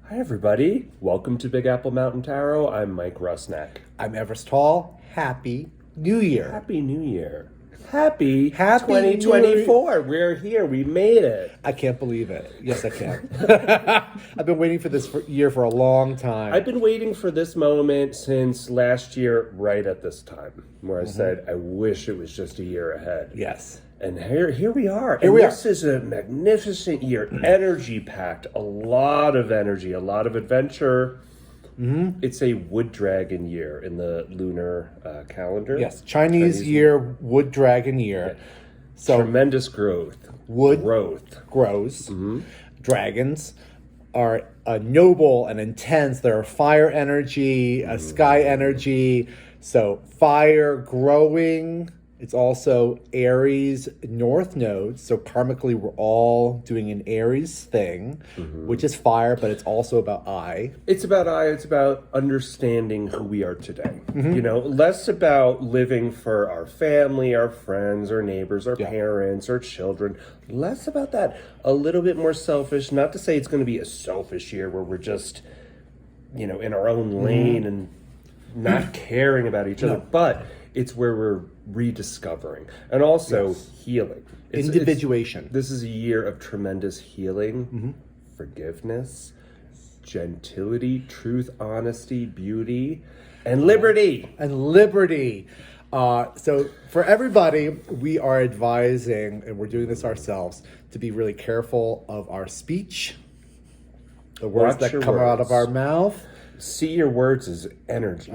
Hi, everybody. Welcome to Big Apple Mountain Tarot. I'm Mike Rusnak. I'm Everest Hall. Happy New Year. Happy New Year. Happy Happy 2024. We're here. We made it. I can't believe it. Yes, I can. I've been waiting for this year for a long time. I've been waiting for this moment since last year, right at this time, where I said, I wish it was just a year ahead. Yes. And here we are. This is a magnificent year, energy-packed, a lot of energy, a lot of adventure. Mm-hmm. It's a wood dragon year in the lunar calendar. Yes, Chinese year, wood dragon year. Yeah. So tremendous growth. Wood Mm-hmm. grows. Dragons are noble and intense. They're a fire energy, a sky energy. So fire growing. It's also Aries North Node. So karmically, we're all doing an Aries thing, which is fire, but it's also about I. It's about I. It's about understanding who we are today. You know, less about living for our family, our friends, our neighbors, our parents, our children. Less about that. A little bit more selfish. Not to say it's going to be a selfish year where we're just, you know, in our own lane and not caring about each other, but it's where we're rediscovering and also healing. Individuation. This is a year of tremendous healing, forgiveness, gentility, truth, honesty, beauty, and liberty. So for everybody, we are advising, and we're doing this ourselves, to be really careful of our speech, the words Watch that come out of our mouth. See your words as energy.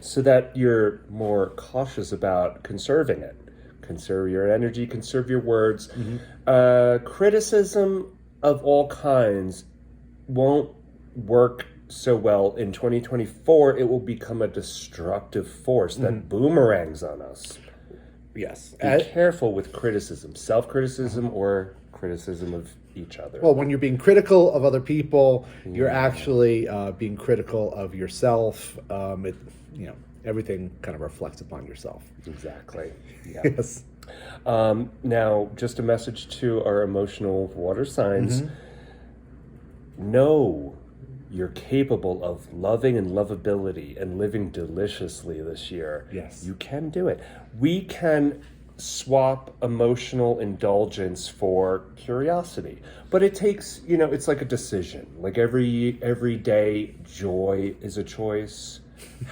So that you're more cautious about conserving it. Conserve your energy, conserve your words. Criticism of all kinds won't work so well in 2024. It will become a destructive force that boomerangs on us. Yes. Be careful with criticism, self-criticism or criticism of each other. Well, when you're being critical of other people, you're actually being critical of yourself. Everything kind of reflects upon yourself. Exactly. Yeah. Yes. Now, just a message to our emotional water signs. Know you're capable of loving and lovability and living deliciously this year. Yes. You can do it. We can swap emotional indulgence for curiosity. But it takes, it's like a decision. Like every day, joy is a choice.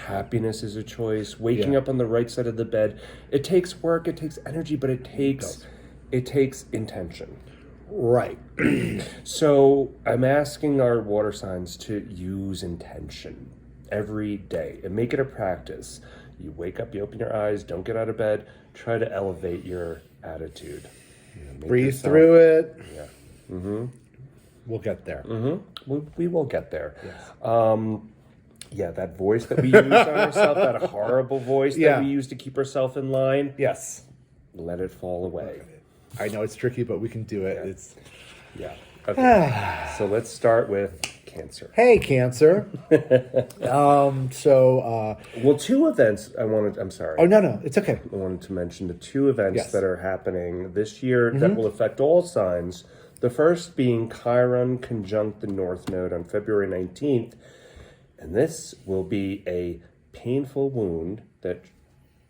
Happiness is a choice. Waking up on the right side of the bed. It takes work, it takes energy, but it takes intention. Right. So I'm asking our water signs to use intention every day and make it a practice. You wake up, you open your eyes, don't get out of bed, try to elevate your attitude. Breathe through it. Yeah. We'll get there. We will get there. Yes. That voice that we use on ourselves, that horrible voice that we use to keep ourselves in line. Yes. Let it fall away. I know it's tricky, but we can do it. Okay. So let's start with Cancer. Hey, Cancer. Well, two events I'm sorry. Oh, no, it's okay. I wanted to mention the two events that are happening this year that will affect all signs. The first being Chiron conjunct the North Node on February 19th. And this will be a painful wound that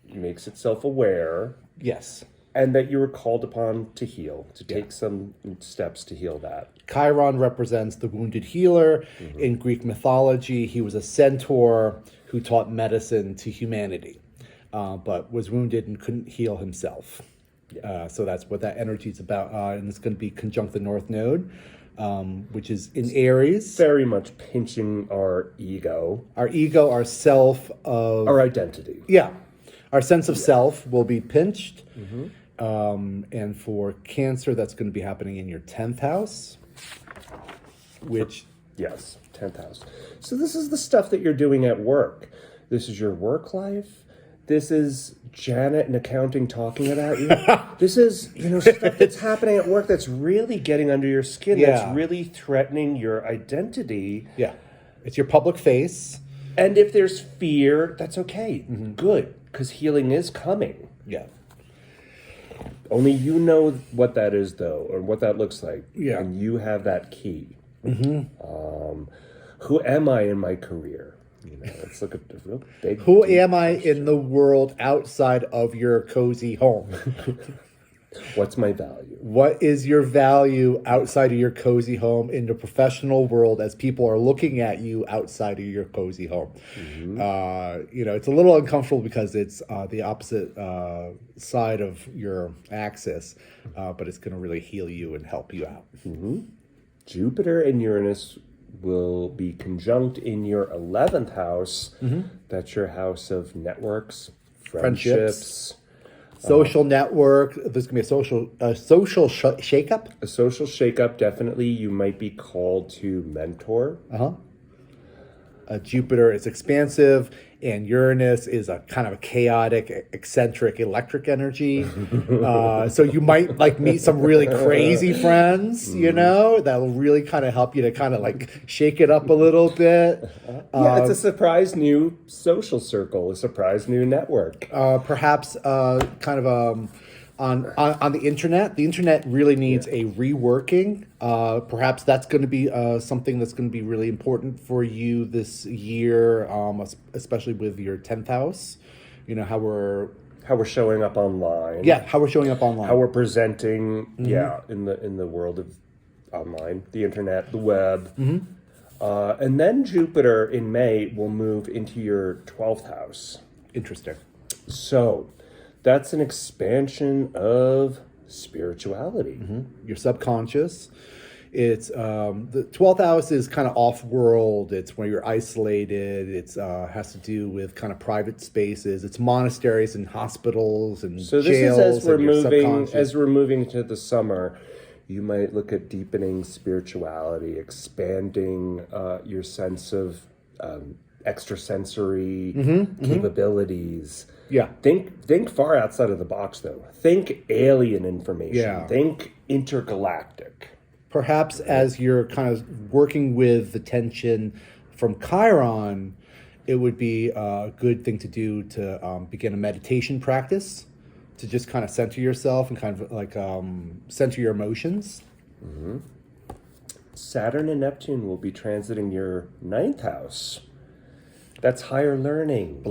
makes itself aware. Yes. And that you were called upon to heal, to take some steps to heal that. Chiron represents the wounded healer. In Greek mythology, he was a centaur who taught medicine to humanity, but was wounded and couldn't heal himself. So that's what that energy is about. And it's going to be conjunct the North Node, which is in Aries. Very much pinching our ego. Our ego, our self. Our identity. Yeah. Our sense of self will be pinched. And for Cancer, that's going to be happening in your 10th house, which... Yes, 10th house. So this is the stuff that you're doing at work. This is your work life. This is Janet in accounting talking about you. This is, stuff that's happening at work that's really getting under your skin, that's really threatening your identity. Yeah. It's your public face. And if there's fear, that's okay. Good, because healing is coming. Yeah. Only you know what that is, though, or what that looks like. Yeah. And you have that key. Who am I in my career? Let's look at the real big. Who deep am I question. in the world outside of your cozy home? What's my value? What is your value outside of your cozy home in the professional world as people are looking at you outside of your cozy home? It's a little uncomfortable because it's the opposite side of your axis, but it's going to really heal you and help you out. Jupiter and Uranus will be conjunct in your 11th house. That's your house of networks, friendships. Social network. There's going to be a social shakeup. A social shakeup, definitely. You might be called to mentor. Jupiter is expansive, and Uranus is a kind of a chaotic, eccentric, electric energy. So you might like meet some really crazy friends, that'll really kind of help you to kind of like shake it up a little bit. Yeah, it's a surprise new social circle, a surprise new network. Perhaps kind of on the internet. The internet really needs a reworking. Perhaps that's going to be something that's going to be really important for you this year, especially with your 10th house. How we're showing up online. Yeah, how we're showing up online. How we're presenting, in the world of online, the internet, the web. And then Jupiter in May will move into your 12th house. Interesting. So that's an expansion of spirituality. Your subconscious. It's the 12th house is kind of off-world. It's where you're isolated. It's has to do with kind of private spaces. It's monasteries and hospitals and So this jails. is as we're your moving to the summer. You might look at deepening spirituality, expanding your sense of extrasensory capabilities. Yeah. Think far outside of the box, though. Think alien information. Yeah. Think intergalactic. Perhaps as you're kind of working with the tension from Chiron, it would be a good thing to do to begin a meditation practice, to just kind of center yourself and kind of like center your emotions. Saturn and Neptune will be transiting your 9th house. That's higher learning.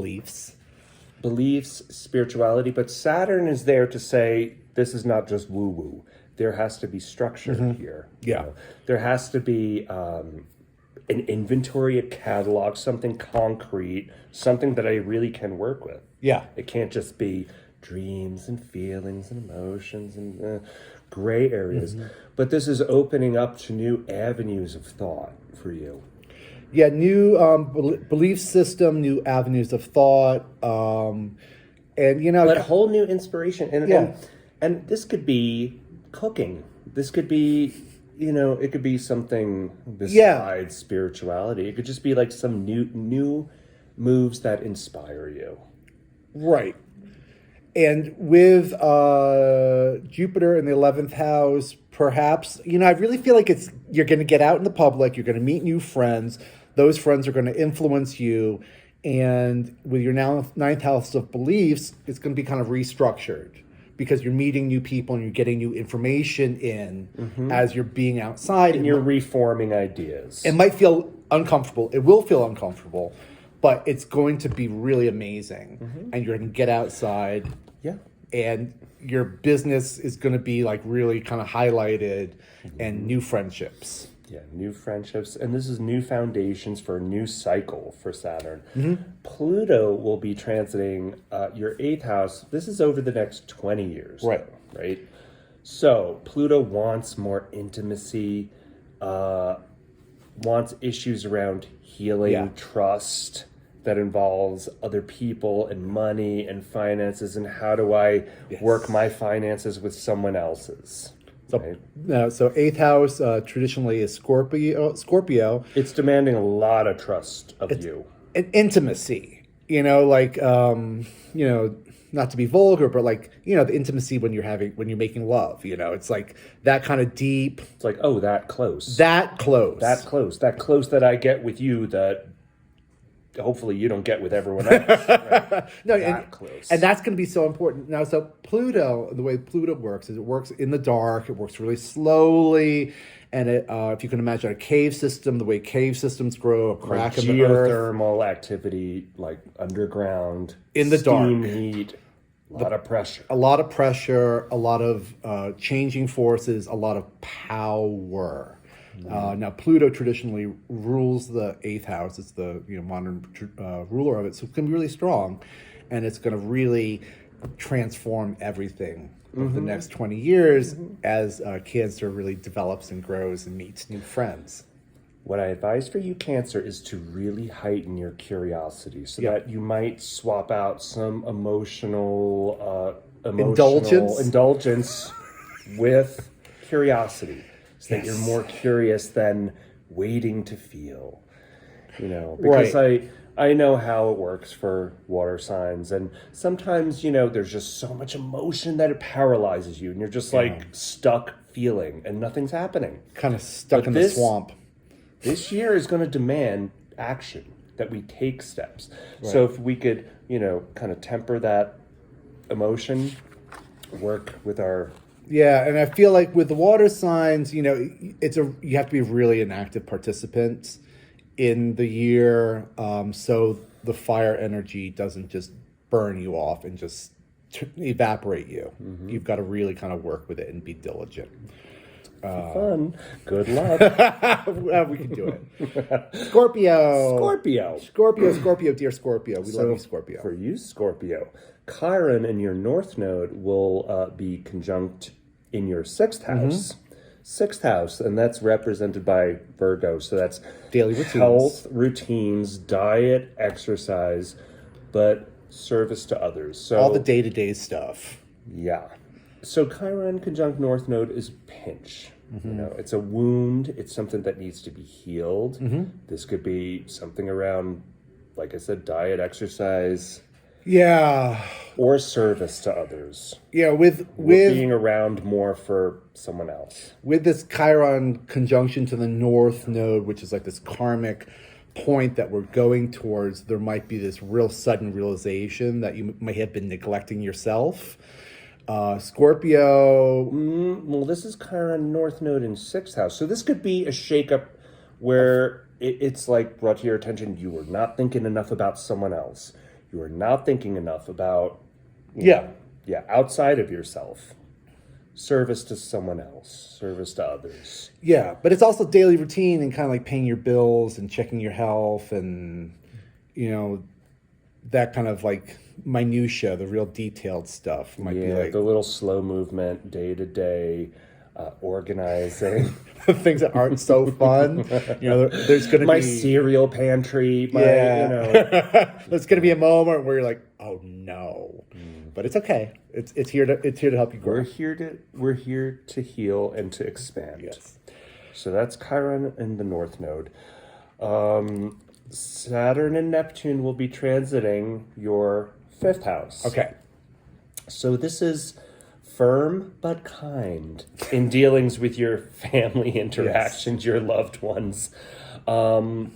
Beliefs, spirituality. But Saturn is there to say, this is not just woo-woo. There has to be structure here. Yeah. There has to be an inventory, a catalog, something concrete, something that I really can work with. Yeah. It can't just be dreams and feelings and emotions and gray areas. But this is opening up to new avenues of thought for you. Yeah, new belief system, new avenues of thought, and But whole new inspiration. And this could be cooking. This could be, it could be something besides spirituality. It could just be like some new moves that inspire you. Right. And with Jupiter in the 11th house, perhaps, I really feel like you're going to get out in the public, you're going to meet new friends, those friends are going to influence you, and with your ninth house of beliefs, it's going to be kind of restructured because you're meeting new people and you're getting new information in as you're being outside. And you're reforming ideas. It might feel uncomfortable. It will feel uncomfortable, but it's going to be really amazing. And you're going to get outside. Yeah. And your business is going to be like really kind of highlighted and new friendships. Yeah, new friendships. And this is new foundations for a new cycle for Saturn. Pluto will be transiting your 8th house. This is over the next 20 years. Right. Though, right? So Pluto wants more intimacy, wants issues around healing, trust that involves other people and money and finances, and how do I work my finances with someone else's. So, right? So 8th house traditionally is Scorpio. It's demanding a lot of trust of you. And intimacy, not to be vulgar, but like, the intimacy when you're making love, it's like that kind of deep. It's like, oh, that close. That close That I get with you that hopefully you don't get with everyone else. Right? Close. And that's going to be so important. Now, so Pluto, the way Pluto works is it works in the dark. It works really slowly. And if you can imagine a cave system, the way cave systems grow, a crack Like in the earth. geothermal activity, like underground, In the steam dark. heat, a lot of pressure. A lot of pressure, a lot of changing forces, a lot of power. Now, Pluto traditionally rules the eighth house. It's the modern ruler of it, so it's going to be really strong, and it's going to really transform everything over the next 20 years as Cancer really develops and grows and meets new friends. What I advise for you, Cancer, is to really heighten your curiosity so that you might swap out some emotional indulgence with curiosity, so that you're more curious than waiting to feel. Because I know how it works for water signs, and sometimes there's just so much emotion that it paralyzes you, and you're just like stuck feeling, and nothing's happening. Kind of stuck in the swamp. This year is going to demand action, that we take steps. Right. So if we could, kind of temper that emotion, work with our... Yeah, and I feel like with the water signs, you have to be really an active participant in the year, so the fire energy doesn't just burn you off and just evaporate you. You've got to really kind of work with it and be diligent. Fun. Good luck. Well, we can do it. Scorpio, dear Scorpio. We love you, Scorpio. For you, Scorpio, Chiron in your North Node will be conjunct in your sixth house. Sixth house, and that's represented by Virgo. So that's daily routines, health, routines, diet, exercise, but service to others. So all the day-to-day stuff. Yeah. So Chiron conjunct North Node is pinch. It's a wound. It's something that needs to be healed. This could be something around, like I said, diet, exercise. Yeah. Or service to others. Yeah, with being around more for someone else. With this Chiron conjunction to the North Node, which is like this karmic point that we're going towards, there might be this real sudden realization that you might have been neglecting yourself. Scorpio. Well, this is Chiron North Node in sixth house. So this could be a shakeup where it's like brought to your attention, you were not thinking enough about someone else. You are not thinking enough about, outside of yourself. Service to someone else, service to others. Yeah, but it's also daily routine and kind of like paying your bills and checking your health and, that kind of like minutia, the real detated stuff might be like the little slow movement, day to day, organizing. Things that aren't so fun. There's going to be my cereal pantry. There's going to be a moment where you're like, oh no, but it's okay. It's here to help you grow. We're here to heal and to expand. Yes. So that's Chiron in the North Node. Saturn and Neptune will be transiting your fifth house. Okay. So this is firm but kind in dealings with your family interactions, your loved ones. And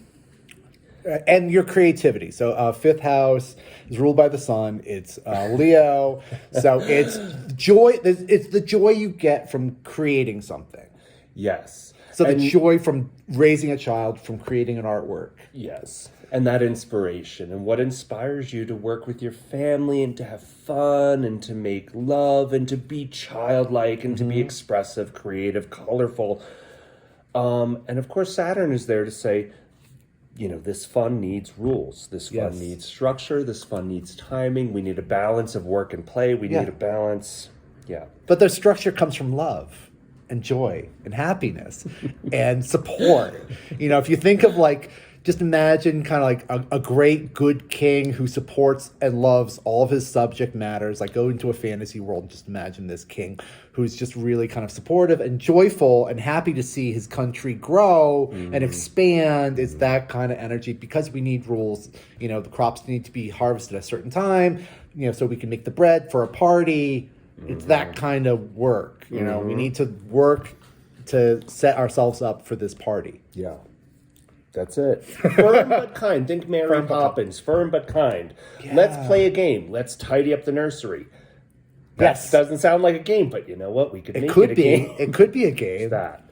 your creativity. So fifth house is ruled by the sun. It's Leo. So it's joy. It's the joy you get from creating something. Yes. So the joy from raising a child, from creating an artwork. Yes. And that inspiration, and what inspires you to work with your family and to have fun and to make love and to be childlike and to be expressive, creative, colorful. And of course, Saturn is there to say, this fun needs rules. This fun needs structure. This fun needs timing. We need a balance of work and play. We need a balance. Yeah. But the structure comes from love and joy and happiness and support. If you think of just imagine kind of like a great, good king who supports and loves all of his subject matters. Like go into a fantasy world and just imagine this king who's just really kind of supportive and joyful and happy to see his country grow and expand. It's that kind of energy because we need rules. The crops need to be harvested at a certain time, so we can make the bread for a party. It's that kind of work. We need to work to set ourselves up for this party. Yeah. That's it. Firm but kind. Think Mary Poppins. Firm but kind. Yeah. Let's play a game. Let's tidy up the nursery. That doesn't sound like a game, but you know what? We could make it a game. It could be a game. That.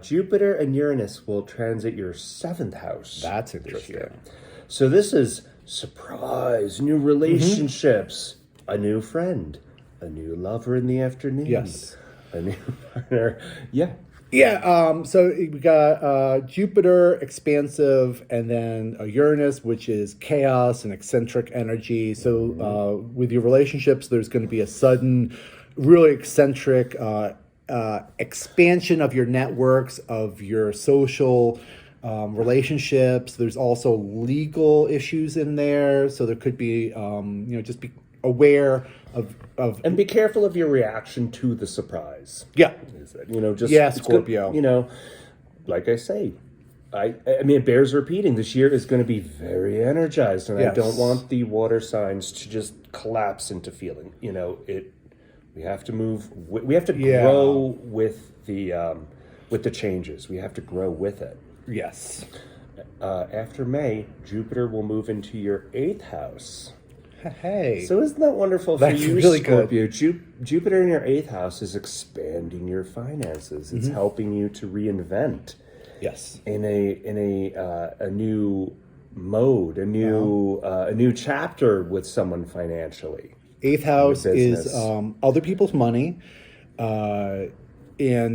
Jupiter and Uranus will transit your 7th house. That's this interesting. year. So this is surprise, new relationships, a new friend, a new lover in the afternoon. Yes. A new partner. Yeah. Yeah, so we got Jupiter, expansive, and then Uranus, which is chaos and eccentric energy. So with your relationships, there's going to be a sudden, really eccentric expansion of your networks, of your social relationships. There's also legal issues in there. So there could be, just be aware of And be careful of your reaction to the surprise. yeah. Is it, just Yeah, it's Scorpio. Good, like I say, I mean, it bears repeating. This year is going to be very energized, and Yes. I don't want the water signs to just collapse into feeling. We have to move. We have to grow with the changes. We have to grow with it. Yes. After May, Jupiter will move into your 8th house. Hey. So isn't that wonderful for That's you, really good. Scorpio? Jupiter in your 8th house is expanding your finances. It's helping you to reinvent Yes. in a new mode, a new chapter with someone financially. 8th house is business. other people's money, and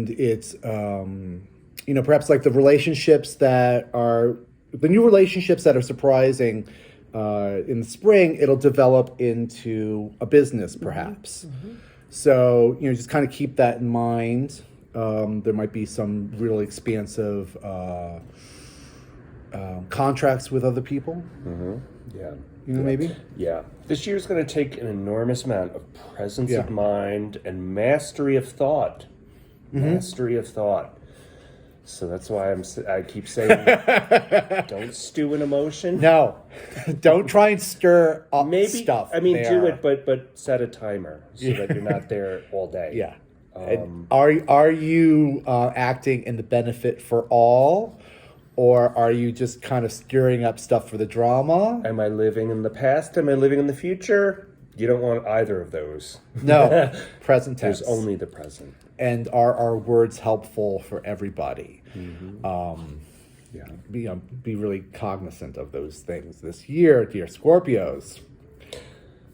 it's perhaps like the relationships that are the new relationships that are surprising. In the spring, it'll develop into a business, perhaps. So just kind of keep that in mind. There might be some really expansive contracts with other people. Yeah. Maybe. Yeah. This year's going to take an enormous amount of presence Yeah. of mind and mastery of thought. Mastery of thought. So that's why I keep saying, don't stew in emotion. No, don't try and stir up Maybe stuff. I mean, there. do it, but set a timer so that you're not there all day. Yeah. And are you acting in the benefit for all, or are you just kind of stirring up stuff for the drama? Am I living in the past? Am I living in the future? You don't want either of those. No, present tense. There's only the present. And are our words helpful for everybody? Be really cognizant of those things this year, dear Scorpios.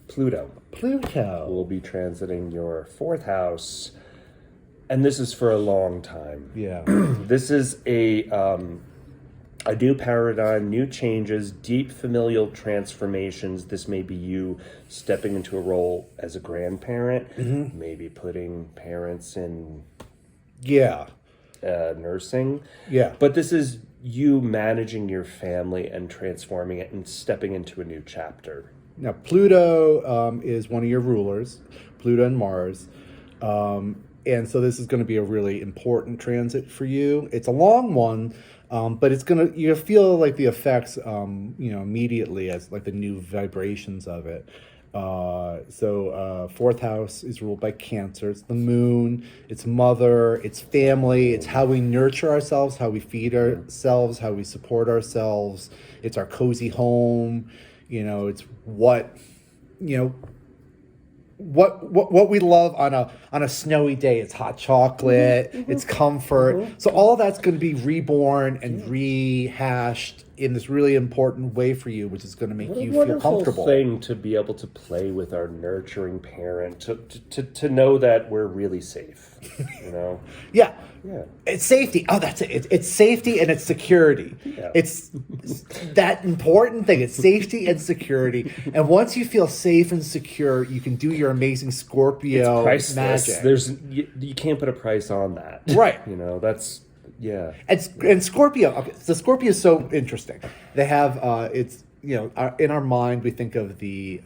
Pluto Pluto. will be transiting your 4th house, and this is for a long time. Yeah. This is a new paradigm, new changes, deep familial transformations. This may be you stepping into a role as a grandparent, maybe putting parents in Yeah. nursing. Yeah. But this is you managing your family and transforming it and stepping into a new chapter. Now, Pluto is one of your rulers, Pluto and Mars. And so this is going to be a really important transit for you. It's a long one, but you feel like the effects, immediately as like the new vibrations of it. So 4th house is ruled by Cancer. It's the moon, it's mother, it's family, it's how we nurture ourselves, how we feed ourselves, how we support ourselves. It's our cozy home. It's what we love on a snowy day. It's hot chocolate, it's comfort. So all that's going to be reborn and rehashed in this really important way for you, which is going to make you feel comfortable. Thing to be able to play with our nurturing parent, to know that we're really safe. Yeah. Yeah. It's safety. Oh, that's it. It's safety and it's security. Yeah. It's that important thing. It's safety and security. And once you feel safe and secure, you can do your amazing Scorpio Priceless. magic. You can't put a price on that. Right. That's yeah. And Scorpio. Okay, so Scorpio is so interesting. They have in our mind we think of the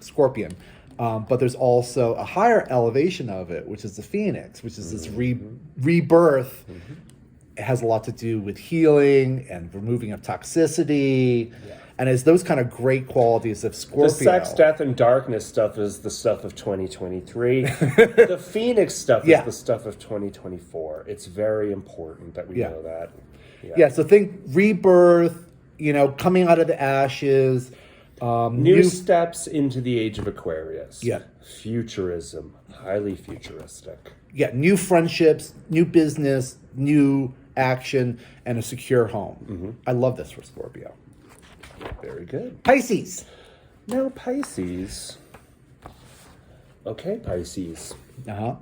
scorpion. But there's also a higher elevation of it, which is the phoenix, which is this rebirth. It has a lot to do with healing and removing of toxicity. Yeah. And it's those kind of great qualities of Scorpio. The sex, death, and darkness stuff is the stuff of 2023. The phoenix stuff is the stuff of 2024. It's very important that we know that. Yeah, so think rebirth, coming out of the ashes, New steps into the age of Aquarius. Yeah. Futurism. Highly futuristic. Yeah, new friendships, new business, new action, and a secure home. I love this for Scorpio. Very good. Pisces. Now Pisces. Okay, Pisces.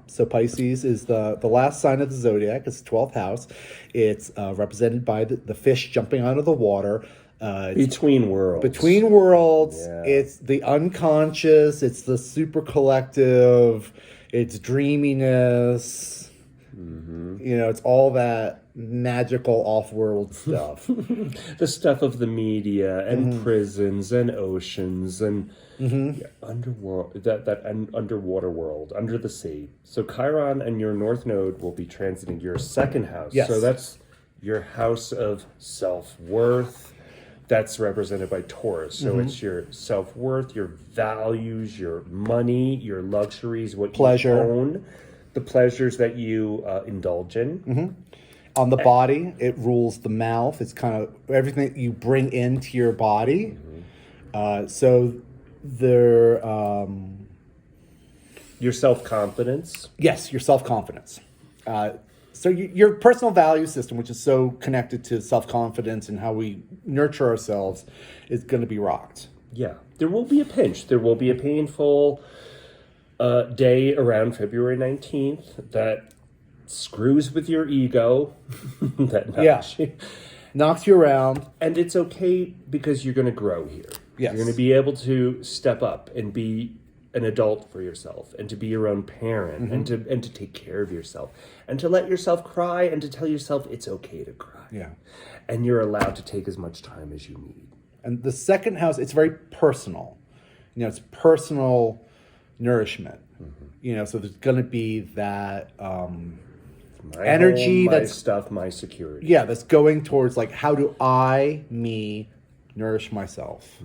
So Pisces is the last sign of the zodiac. It's the 12th house. It's represented by the fish jumping out of the water. Between worlds. Between worlds. Yeah. It's the unconscious. It's the super collective. It's dreaminess. You know, it's all that magical off-world stuff. The stuff of the media and prisons and oceans and underworld, that underwater world, under the sea. So Chiron and your North Node will be transiting your second house. Yes. So that's your house of self-worth. That's represented by Taurus. So it's your self-worth, your values, your money, your luxuries, what Pleasure. you own, the pleasures that you indulge in. On the body, it rules the mouth. It's kind of everything that you bring into your body. So there, Your self-confidence. yes, your self-confidence. So your personal value system, which is so connected to self-confidence and how we nurture ourselves, is going to be rocked. Yeah. There will be a pinch. There will be a painful day around February 19th that screws with your ego. That knocks you. Knocks you around. And it's okay because you're going to grow here. Yes. You're going to be able to step up and be an adult for yourself and to be your own parent and to take care of yourself and to let yourself cry and to tell yourself it's okay to cry. Yeah. And you're allowed to take as much time as you need. And the second house, it's very personal. You know, it's personal nourishment. You know, so there's going to be that My energy home, my that's stuff, my security. yeah, that's going towards like, how do I, me, nourish myself?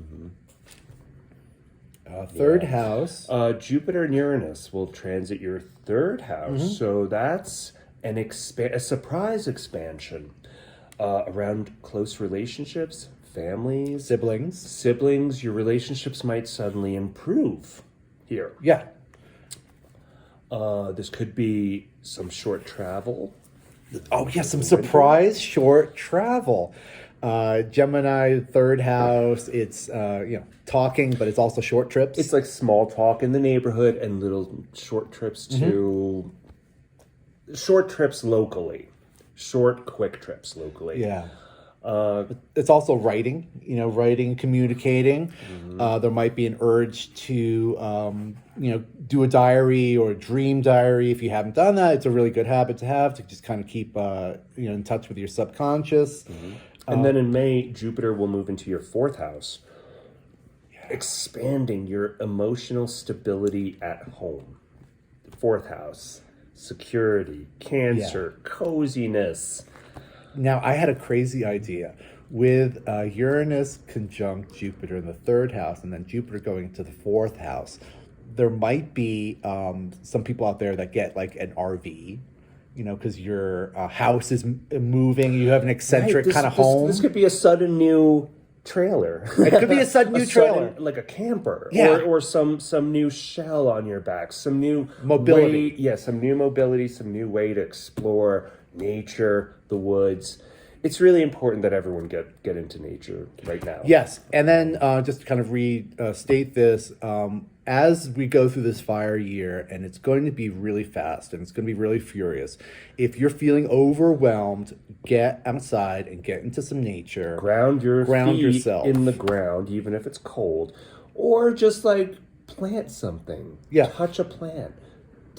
Third house. Jupiter and Uranus will transit your third house, so that's a surprise expansion around close relationships, families, Siblings. Your relationships might suddenly improve here. Yeah. This could be some short travel. Oh, yeah, some surprise short travel. Gemini, third house. It's, talking, but it's also short trips. It's like small talk in the neighborhood and little short trips to short trips locally, short quick trips locally. Yeah. It's also writing, communicating. There might be an urge to, do a diary or a dream diary. If you haven't done that, it's a really good habit to have, to just kind of keep, in touch with your subconscious. And then in May, Jupiter will move into your fourth house, expanding your emotional stability at home. The fourth house, security, Cancer, coziness. Now, I had a crazy idea. With Uranus conjunct Jupiter in the third house and then Jupiter going to the fourth house, there might be some people out there that get like an RV, because your house is moving. You have an eccentric kind of home. This could be a sudden new trailer. It could be a sudden new trailer. Like a camper. Yeah. Or some new shell on your back. Some new mobility. Some new mobility, some new way to explore nature, the woods. It's really important that everyone get into nature right now. Yes, and then just to kind of restate this, as we go through this fire year, and it's going to be really fast, and it's going to be really furious. If you're feeling overwhelmed, get outside and get into some nature. Ground feet yourself in the ground, even if it's cold. Or just like plant something. Yeah. Touch a plant.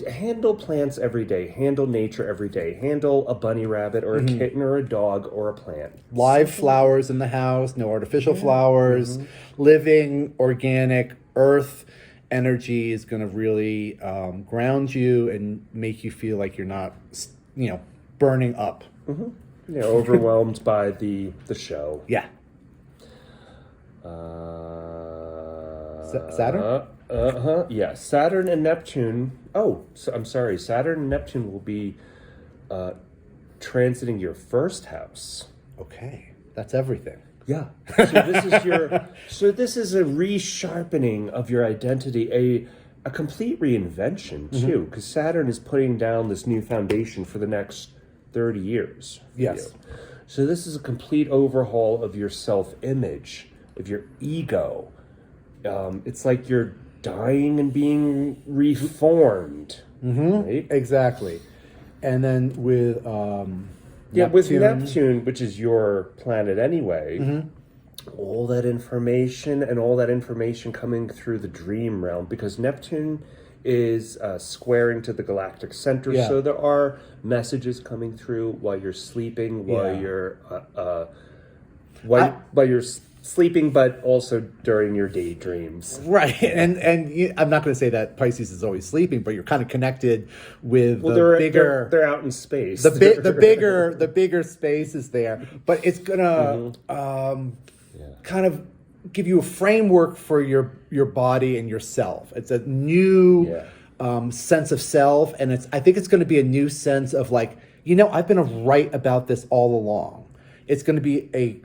Handle plants every day. Handle nature every day. Handle a bunny rabbit or a kitten or a dog or a plant. Live flowers in the house, no artificial flowers. Living, organic, earth energy is going to really ground you and make you feel like you're not, burning up. Overwhelmed by the show. Yeah. Saturn? Yeah, Saturn and Neptune. Oh, I'm sorry. Saturn and Neptune will be transiting your first house. Okay, that's everything. Yeah. So this is this is a resharpening of your identity, a complete reinvention too, because Saturn is putting down this new foundation for the next 30 years. For Yes. you. So this is a complete overhaul of your self-image, of your ego. It's like you're dying and being reformed. Right? Exactly. And then with with Neptune, which is your planet anyway, all that information coming through the dream realm, because Neptune is squaring to the galactic center, so there are messages coming through while you're sleeping, while you're sleeping, but also during your daydreams. Right, and I'm not going to say that Pisces is always sleeping, but you're kind of connected with They're out in space. The bigger space is there, but it's gonna kind of give you a framework for your body and yourself. It's a new sense of self, and I think it's going to be a new sense of like, I've been right about this all along. It's going to be a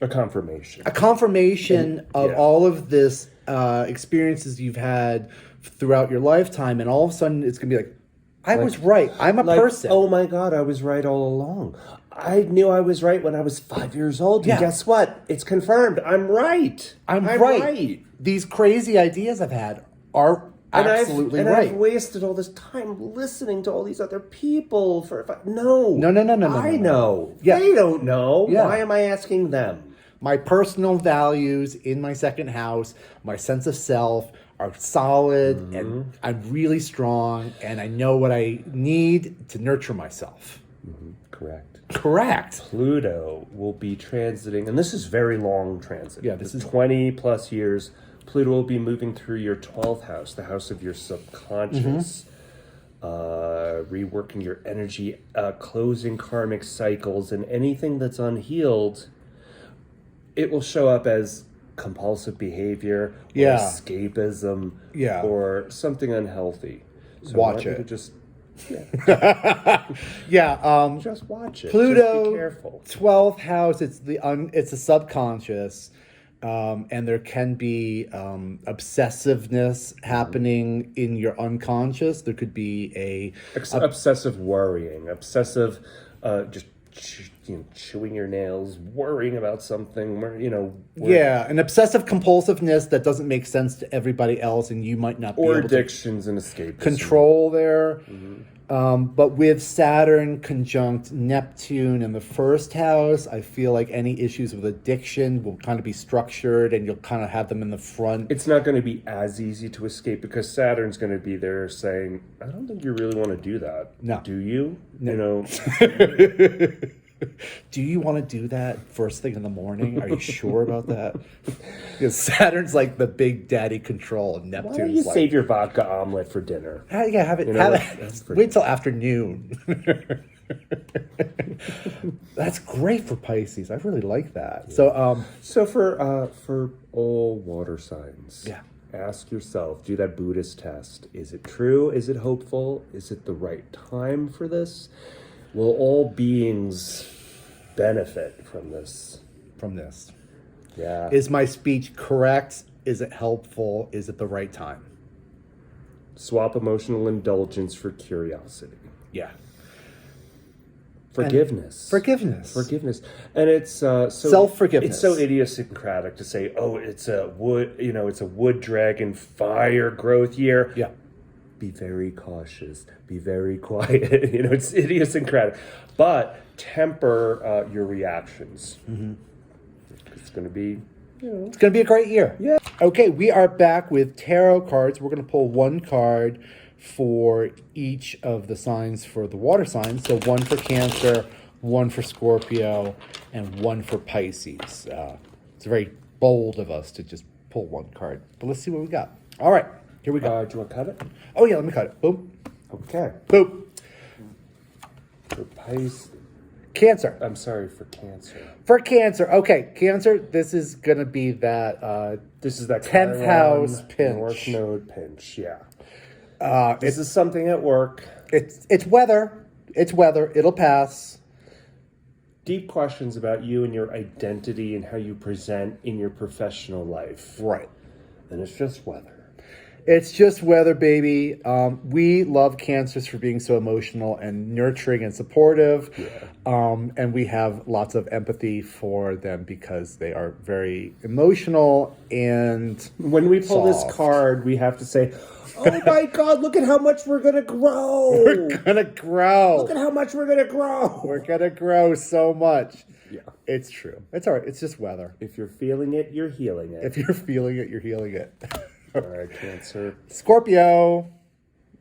confirmation of all of this experiences you've had throughout your lifetime, and all of a sudden it's gonna be like, I was right. I'm a person. Oh my God, I was right all along. I knew I was right when I was 5 years old. And guess what? It's confirmed. I'm right. I'm right. These crazy ideas I've had are absolutely right. I've wasted all this time listening to all these other people No. I know. Yeah. They don't know. Yeah. Why am I asking them? My personal values in my second house, my sense of self are solid, and I'm really strong, and I know what I need to nurture myself. Correct. Pluto will be transiting, and this is very long transit. Yeah, this is 20 plus years. Pluto will be moving through your 12th house, the house of your subconscious, reworking your energy, closing karmic cycles, and anything that's unhealed. It will show up as compulsive behavior, or escapism, or something unhealthy. So watch it. Just just watch it. Pluto, just be careful. 12th house. It's the subconscious, and there can be obsessiveness happening in your unconscious. There could be obsessive worrying, obsessive, chewing your nails, worrying about something. An obsessive compulsiveness that doesn't make sense to everybody else, and you might not be able addictions and escapism. Control there. But with Saturn conjunct Neptune in the first house, I feel like any issues with addiction will kind of be structured, and you'll kind of have them in the front. It's not going to be as easy to escape because Saturn's going to be there saying, I don't think you really want to do that. No. Do you? No. Do you want to do that first thing in the morning? Are you sure about that? Because Saturn's like the big daddy control, and Neptune's Why don't you save your vodka omelet for dinner? Have it. Wait till afternoon. That's great for Pisces. I really like that. Yeah. So for all water signs, ask yourself, do that Buddhist test. Is it true? Is it hopeful? Is it the right time for this? Will all beings benefit from this? Yeah. Is my speech correct? Is it helpful? Is it the right time? Swap emotional indulgence for curiosity. Yeah. Forgiveness. And it's so self-forgiveness. It's so idiosyncratic to say, it's a wood dragon fire growth year. Yeah. Be very cautious. Be very quiet. It's idiosyncratic. But temper your reactions. It's going to be, It's going to be a great year. Yeah. Okay, we are back with tarot cards. We're going to pull one card for each of the signs for the water signs. So one for Cancer, one for Scorpio, and one for Pisces. It's very bold of us to just pull one card. But let's see what we got. All right. Here we go. Do you want to cut it? Oh, yeah, let me cut it. Boom. Okay. Boom. For Pisces. Cancer. I'm sorry, for Cancer. For Cancer. Okay, Cancer, this is going to be that... this is that 10th house pinch. North Node pinch, yeah. This is something at work. It's weather. It's weather. It'll pass. deep questions about you and your identity and how you present in your professional life. Right. And it's just weather. It's just weather, baby. We love Cancers for being so emotional and nurturing and supportive. Yeah. And we have lots of empathy for them because they are very emotional and When we pull soft. this card, we have to say, oh my God, look at how much we're going to grow. We're gonna grow. Look at how much we're going to grow. We're gonna grow so much. Yeah. It's true. It's all right. It's just weather. If you're feeling it, you're healing it. If you're feeling it, you're healing it. All right, Cancer. Scorpio.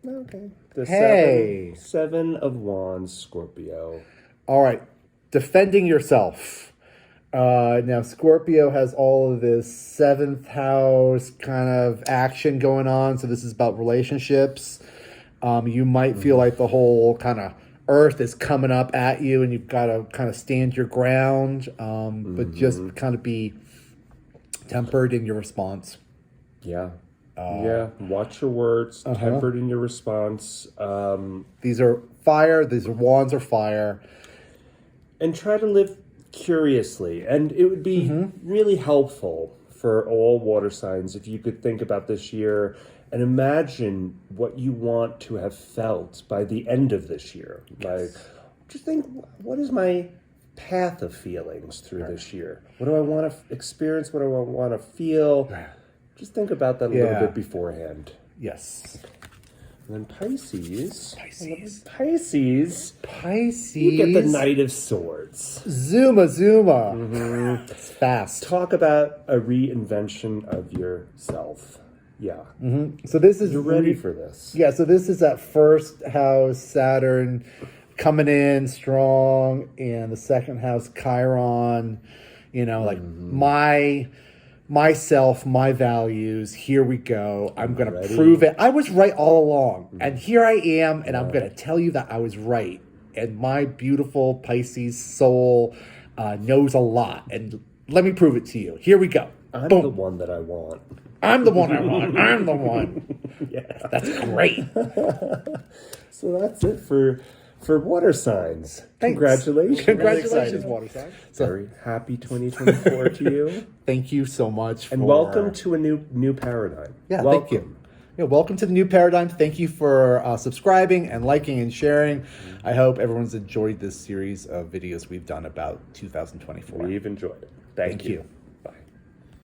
Okay. The Hey. seven of Wands, Scorpio. All right. Defending yourself. Now, Scorpio has all of this seventh house kind of action going on. So this is about relationships. You might feel like the whole kind of earth is coming up at you and you've got to kind of stand your ground, but just kind of be tempered in your response. Yeah. Yeah. Watch your words, tempered in your response. These are fire. These are wands are fire. And try to live curiously. And it would be really helpful for all water signs if you could think about this year and imagine what you want to have felt by the end of this year. Like, just think, what is my path of feelings through this year? What do I want to experience? What do I want to feel? Just think about that a little bit beforehand. Yes. And then Pisces. Pisces. You get the Knight of Swords. Zuma. It's fast. Talk about a reinvention of yourself. Yeah. So this is You're ready for this. Yeah, so this is that first house, Saturn, coming in strong, and the second house, Chiron, like myself, my values, here we go. I'm going to prove it. I was right all along, and here I am, and I'm going to tell you that I was right. And my beautiful Pisces soul knows a lot, and let me prove it to you. Here we go. I'm Boom. the one that I want. I'm the one I want. I'm the one. Yeah. That's great. So that's it for water signs. Thanks. Congratulations. Congratulations, water sign. Very happy 2024 to you. Thank you so much. And welcome to a new paradigm. Yeah, welcome. thank you. Yeah, welcome to the new paradigm. Thank you for subscribing and liking and sharing. I hope everyone's enjoyed this series of videos we've done about 2024. We've enjoyed it. Thank you.